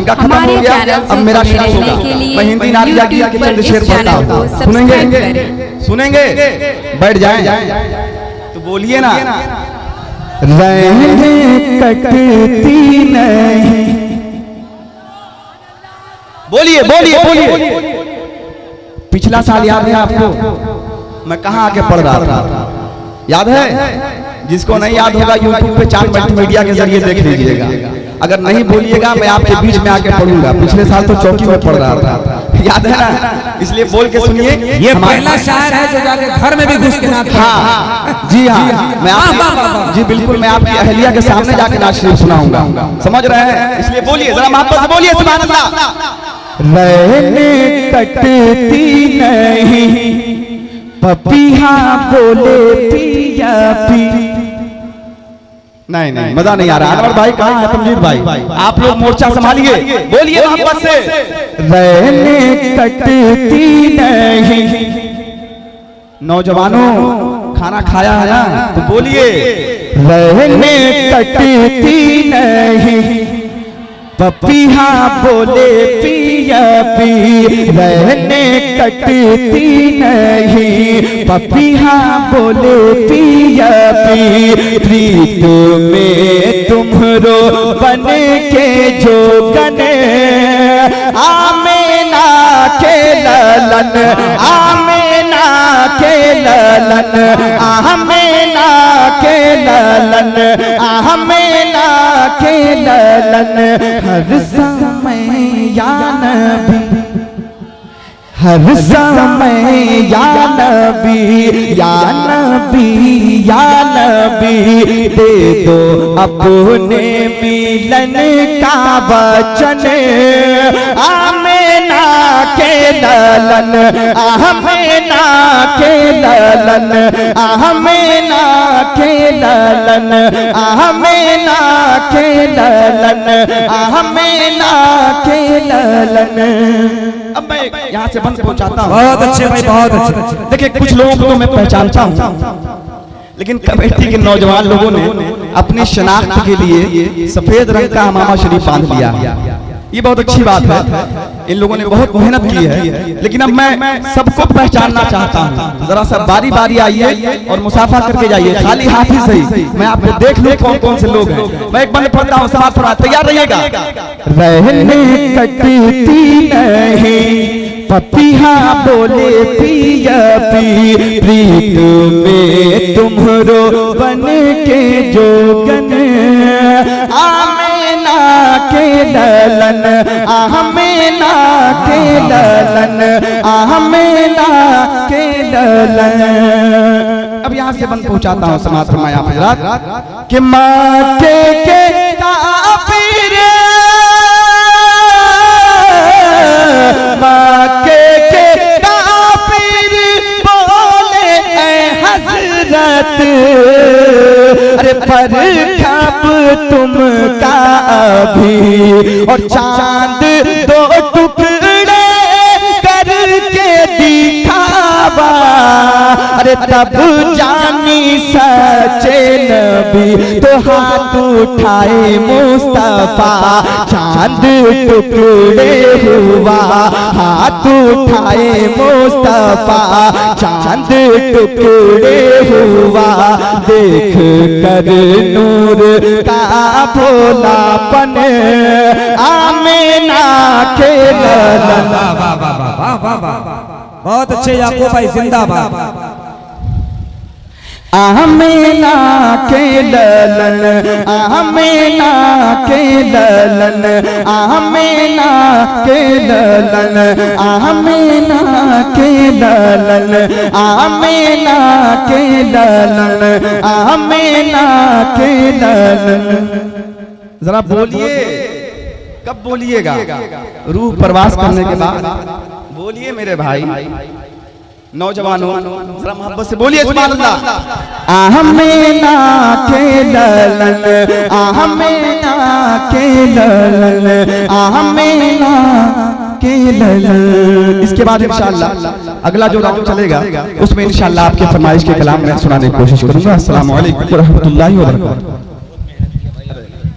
इनका खत्म हो गया, अब मेरा शेर होगा। मैं हिंदी नारिया गीत के चंद शेर पढ़ता हूँ, सुनेंगे? सुनेंगे? बैठ जाएं तो बोलिए ना। रहने कटती नहीं, बोलिए बोलिए बोलिए। पिछला साल याद है आपको, मैं कहाँ आके पढ़ रहा था, याद है? जिसको नहीं याद होगा यूट्यूब पे 4 मल्टीमीडिया के जरिए देख लीजिएगा। अगर नहीं बोलिएगा मैं आपके बीच में आके पढ़ूंगा। पिछले साल तो चौकी में पढ़ रहा था, याद है ना? इसलिए बोल के सुनिए। ये पहला शायर है जो जाके घर में भी घुस के नाच। हाँ जी हाँ, मैं आप जी बिल्कुल मैं आपकी अहलिया के सामने जाके नाच शरीफ सुनाऊंगा, समझ रहे हैं? इसलिए बोलिए जरा मोहब्बत से बोलिए सुभान अल्लाह। रहने कटती नहीं, पपिया बोले पिया पी। नहीं नहीं मजा नहीं आ रहा। अनवर भाई कहाँ है? तमजीद भाई आप लोग मोर्चा संभालिए, बोलिए मोहब्बत से। रहने कटती नहीं, नौजवानों खाना खाया है ना तो बोलिए। रहने कटती नहीं, पपिया बोले पिया पी। रहने कटती नहीं, पपिया बोले पिया पी। प्रीत में तुम्हारो बन के जोगन, आमेना के ललन, आमेना के ललन, आमेना के ललन, आमेना के ललन। हर समय या नबी, हर समय या नबी, या नबी, या नबी। दे दो अपने मिलन का वचन, आमेना के ललन, आमेना के ललन, आमेना के ललन, आमेना के ललन, आमेना के ललन। अब मैं यहाँ से बंद पहुँचाता हूँ। बहुत अच्छे भाई, बहुत अच्छे। देखिए कुछ लोगों को तो मैं पहचानता हूँ, लेकिन कमेटी के नौजवान लोगों ने अपनी शनाख्त के लिए सफेद रंग का हमामा शरीफ बांध लिया। ये बहुत अच्छी बात है, इन लोगों ने बहुत मेहनत की है। लेकिन अब मैं सबको पहचानना चाहता हूँ। जरा सा बारी बारी आइए और मुसाफा करके जाइए, खाली हाथ ही सही। मैं आपको देख लूं कौन कौन से लोग हैं। मैं एक बंद पढ़ता हूँ, समाज थोड़ा तैयार रहिएगा। रहने कटती नहीं, पपिया बोले पिया पी। प्रीत में तुम्हारो बन के जोगन, आमेना के ललन, आमेना के ललन, आमेना के ललन। अब यहाँ से बंद पहुँचाता हूँ, समाज फरमाया हज़रात कि माँ के काफिर, माँ के काफिर बोले ऐ हजरत। अरे पर कब तुम का अभी, और चांद दो टुकड़े करके दिखावा। अरे तब जानी सच्चे नबी, तो हाथ उठाए मुस्तफा। चांद टुकड़े हुआ, हाथ उठाए मुस्तफा। चांद टुकड़े हुआ, देख कर नूर का भोलापन, आमेना के ललन। बहुत अच्छे याकूब भाई, जिंदाबाद। आमेना के ललन, आमेना के ललन, आमेना के ललन, आमेना के ललन, आमेना के ललन, आमेना के ललन। जरा बोलिए, कब बोलिएगा? रूह प्रवास करने के बाद बोलिए मेरे भाई। नौजवानों जरा मोहब्बत से बोलिए सुभान अल्लाह। आमेना के ललन, आमेना के ललन, आमेना के ललन। इसके बाद इंशाअल्लाह अगला जो राउंड चलेगा उसमें इंशाअल्लाह आपके फरमाइश के कलाम में सुनाने की कोशिश करूंगा। अस्सलाम वालेकुम व रहमतुल्लाहि व बरकातहू।